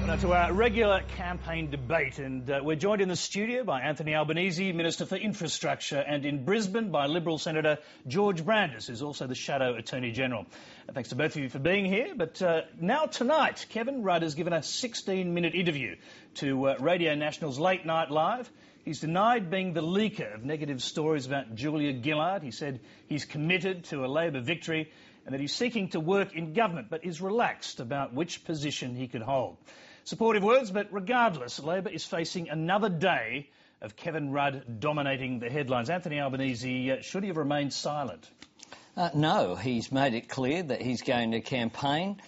Now to our regular campaign debate, and we're joined in the studio by Anthony Albanese, Minister for Infrastructure, and in Brisbane by Liberal Senator George Brandis, who's also the Shadow Attorney General. Thanks to both of you for being here, but now tonight, Kevin Rudd has given a 16-minute interview to Radio National's Late Night Live. He's denied being the leaker of negative stories about Julia Gillard. He said he's committed to a Labor victory and that he's seeking to work in government, but is relaxed about which position he could hold. Supportive words, but regardless, Labor is facing another day of Kevin Rudd dominating the headlines. Anthony Albanese, should he have remained silent? No, he's made it clear that he's going to campaign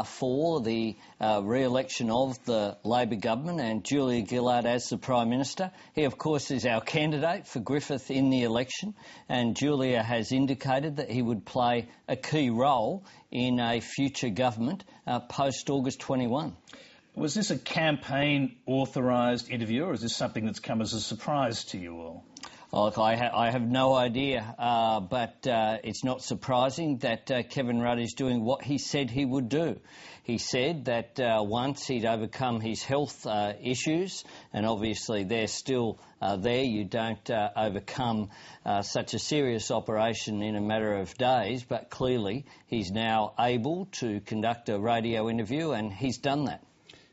for the re-election of the Labor government and Julia Gillard as the Prime Minister. He, of course, is our candidate for Griffith in the election, and Julia has indicated that he would play a key role in a future government post-August 21. Was this a campaign-authorised interview, or is this something that's come as a surprise to you all? Look, I have no idea, but it's not surprising that Kevin Rudd is doing what he said he would do. He said that once he'd overcome his health issues, and obviously they're still there, you don't overcome such a serious operation in a matter of days, but clearly he's now able to conduct a radio interview, and he's done that.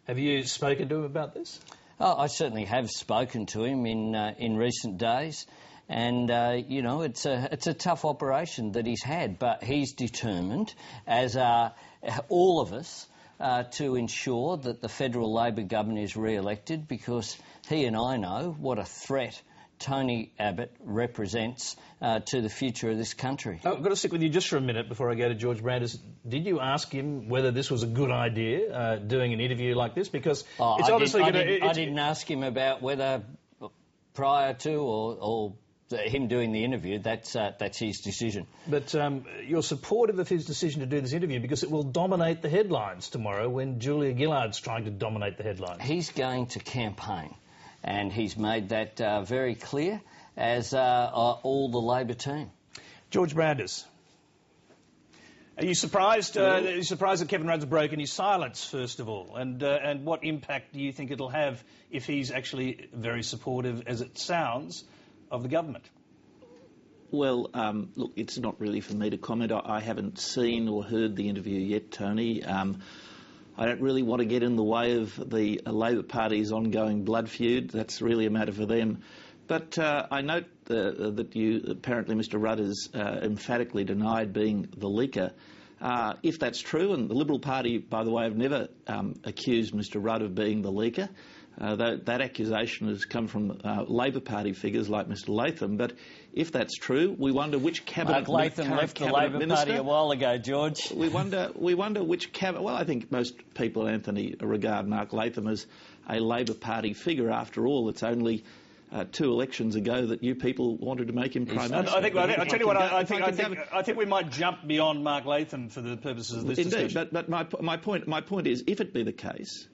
Have you spoken to him about this? Oh, I certainly have spoken to him in recent days, and you know, it's a tough operation that he's had, but he's determined, as are all of us, to ensure that the federal Labor government is re-elected, because he and I know what a threat Tony Abbott represents to the future of this country. I've got to stick with you just for a minute before I go to George Brandis. Did you ask him whether this was a good idea, doing an interview like this? Because it's obviously going to... I didn't ask him about whether prior to or him doing the interview. That's his decision. But you're supportive of his decision to do this interview because it will dominate the headlines tomorrow when Julia Gillard's trying to dominate the headlines. He's going to campaign, and he's made that very clear, as are all the Labor team. George Brandis, are you surprised? Are you surprised that Kevin Rudd's broken his silence, first of all? And what impact do you think it'll have if he's actually very supportive, as it sounds, of the government? Well, look, it's not really for me to comment. I haven't seen or heard the interview yet, Tony. I don't really want to get in the way of the Labor Party's ongoing blood feud. That's really a matter for them. But I note that apparently Mr Rudd has emphatically denied being the leaker. If that's true, and the Liberal Party, by the way, have never accused Mr Rudd of being the leaker. That accusation has come from Labor Party figures like Mr Latham. But if that's true, we wonder which cabinet... Mark Latham left the Labor Party a while ago, George. We wonder which cabinet... Well, I think most people, Anthony, regard Mark Latham as a Labor Party figure. After all, it's only 2 elections ago that you people wanted to make him Prime Minister. I think we might jump beyond Mark Latham for the purposes of this discussion. Indeed, but my point is, if it be the case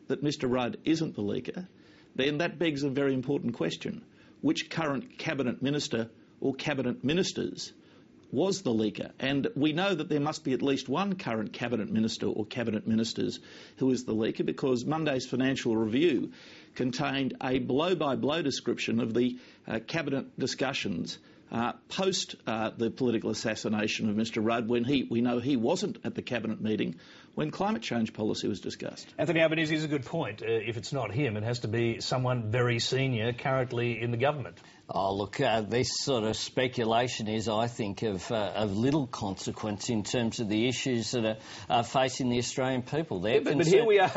that Mr Rudd isn't the leaker, then that begs a very important question. Which current cabinet minister or cabinet ministers was the leaker? And we know that there must be at least one current cabinet minister or cabinet ministers who is the leaker, because Monday's Financial Review contained a blow-by-blow description of the cabinet discussions post the political assassination of Mr Rudd, when we know he wasn't at the cabinet meeting when climate change policy was discussed. Anthony Albanese is a good point. If it's not him, it has to be someone very senior currently in the government. Oh, look, this sort of speculation is, I think, of little consequence in terms of the issues that are facing the Australian people. But here we are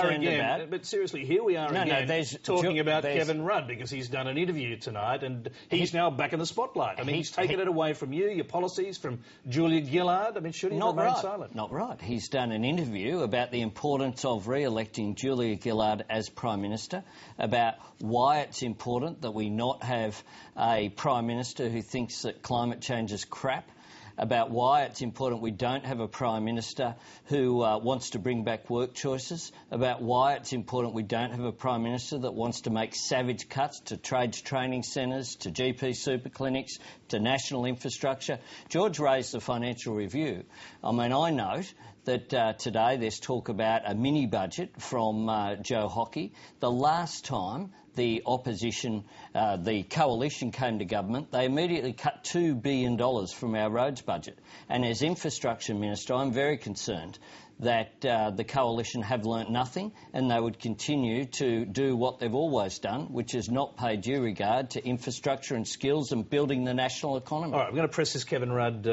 again. But seriously, here we are again talking about Kevin Rudd, because he's done an interview tonight and he's now back in the spotlight. I mean, he's taken it away from you, your policies, from Julia Gillard. I mean, should he remain silent? Not right. He's done an interview about the importance of re-electing Julia Gillard as Prime Minister, about why it's important that we not have a Prime Minister who thinks that climate change is crap, about why it's important we don't have a Prime Minister who wants to bring back work choices, about why it's important we don't have a Prime Minister that wants to make savage cuts to trades training centres, to GP super clinics, to national infrastructure. George raised the Financial Review. I mean, I note that today there's talk about a mini budget from Joe Hockey. The last time the opposition, the coalition came to government, they immediately cut $2 billion from our roads budget. And as Infrastructure Minister, I'm very concerned that the coalition have learnt nothing and they would continue to do what they've always done, which is not pay due regard to infrastructure and skills and building the national economy. All right, I'm going to press this Kevin Rudd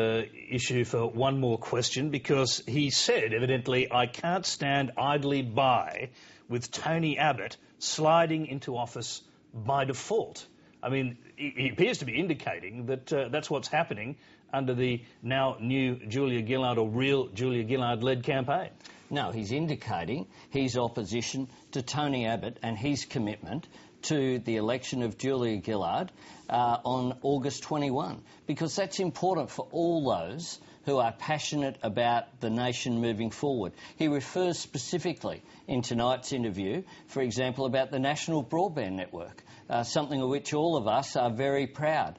issue for one more question, because he said, evidently, I can't stand idly by with Tony Abbott sliding into office by default. I mean, he appears to be indicating that that's what's happening under the now new Julia Gillard, or real Julia Gillard-led campaign. No, he's indicating his opposition to Tony Abbott and his commitment to the election of Julia Gillard on August 21, because that's important for all those who are passionate about the nation moving forward. He refers specifically in tonight's interview, for example, about the National Broadband Network, something of which all of us are very proud.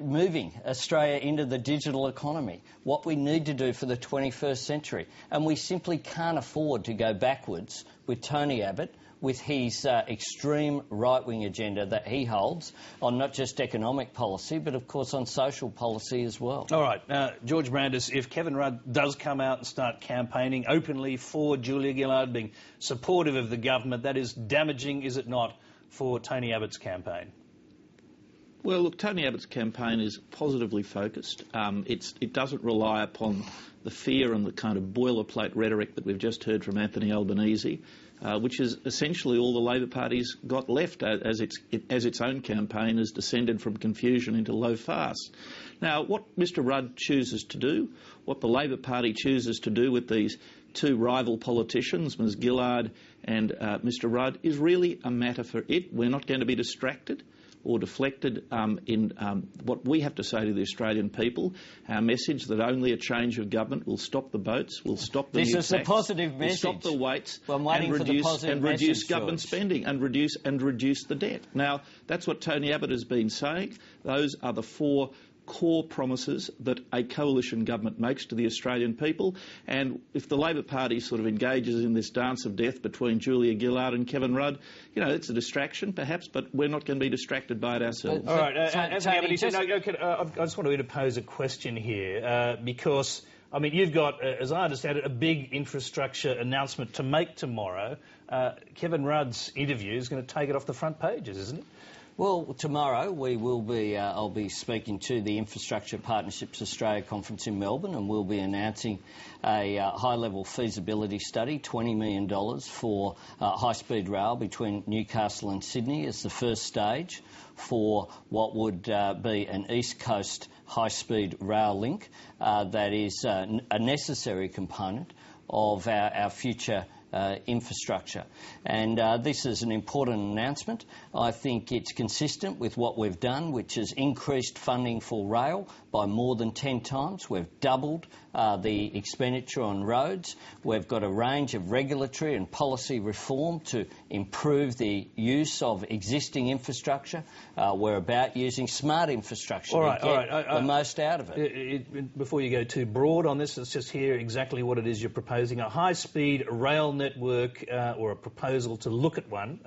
Moving Australia into the digital economy, what we need to do for the 21st century. And we simply can't afford to go backwards with Tony Abbott, with his extreme right-wing agenda that he holds on not just economic policy, but of course on social policy as well. All right, George Brandis, if Kevin Rudd does come out and start campaigning openly for Julia Gillard, being supportive of the government, that is damaging, is it not, for Tony Abbott's campaign? Well, look, Tony Abbott's campaign is positively focused. It doesn't rely upon the fear and the kind of boilerplate rhetoric that we've just heard from Anthony Albanese, which is essentially all the Labor Party's got left as its own campaign has descended from confusion into low farce. Now, what Mr Rudd chooses to do, what the Labor Party chooses to do with these two rival politicians, Ms Gillard and Mr Rudd, is really a matter for it. We're not going to be distracted or deflected in what we have to say to the Australian people, our message that only a change of government will stop the boats, will stop the This new is tax, a positive message. will stop the waits, Well, I'm waiting and reduce message, government George. spending and reduce the debt. Now, that's what Tony Abbott has been saying. Those are the four core promises that a coalition government makes to the Australian people, and if the Labor Party sort of engages in this dance of death between Julia Gillard and Kevin Rudd, you know, it's a distraction perhaps, but we're not going to be distracted by it ourselves. All right, Anthony Albanese, I just want to pose a question here, because, I mean, you've got, as I understand it, a big infrastructure announcement to make tomorrow. Kevin Rudd's interview is going to take it off the front pages, isn't it? Well, tomorrow we will be. I'll be speaking to the Infrastructure Partnerships Australia conference in Melbourne, and we'll be announcing a high-level feasibility study, $20 million for high-speed rail between Newcastle and Sydney as the first stage for what would be an East Coast high-speed rail link that is a necessary component of our future infrastructure. And this is an important announcement. I think it's consistent with what we've done, which is increased funding for rail by more than 10 times. We've doubled the expenditure on roads. We've got a range of regulatory and policy reform to improve the use of existing infrastructure. We're about using smart infrastructure to get the most out of it. Before you go too broad on this, let's just hear exactly what it is you're proposing. A high-speed rail network, or a proposal to look at one,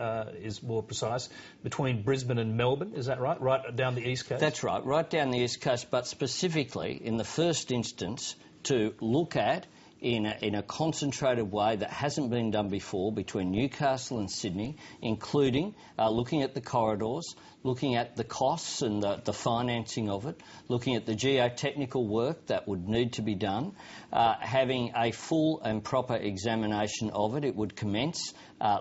is more precise, between Brisbane and Melbourne, is that right? Right down the East Coast? That's right, right down the East Coast, but specifically, in the first instance, to look at in a concentrated way that hasn't been done before between Newcastle and Sydney, including looking at the corridors, looking at the costs and the financing of it, looking at the geotechnical work that would need to be done, having a full and proper examination of it. It would commence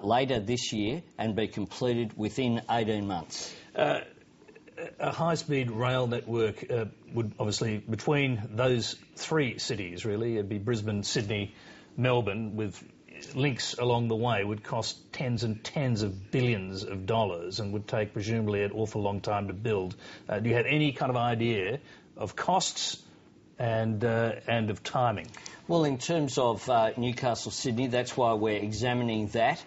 later this year and be completed within 18 months. A high-speed rail network would obviously, between those three cities really, it'd be Brisbane, Sydney, Melbourne, with links along the way, would cost tens and tens of billions of dollars and would take presumably an awful long time to build. Do you have any kind of idea of costs and of timing? Well, in terms of Newcastle-Sydney, that's why we're examining that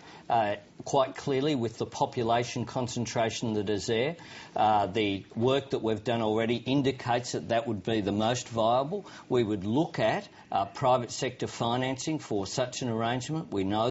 quite clearly with the population concentration that is there. The work that we've done already indicates that that would be the most viable. We would look at private sector financing for such an arrangement. We know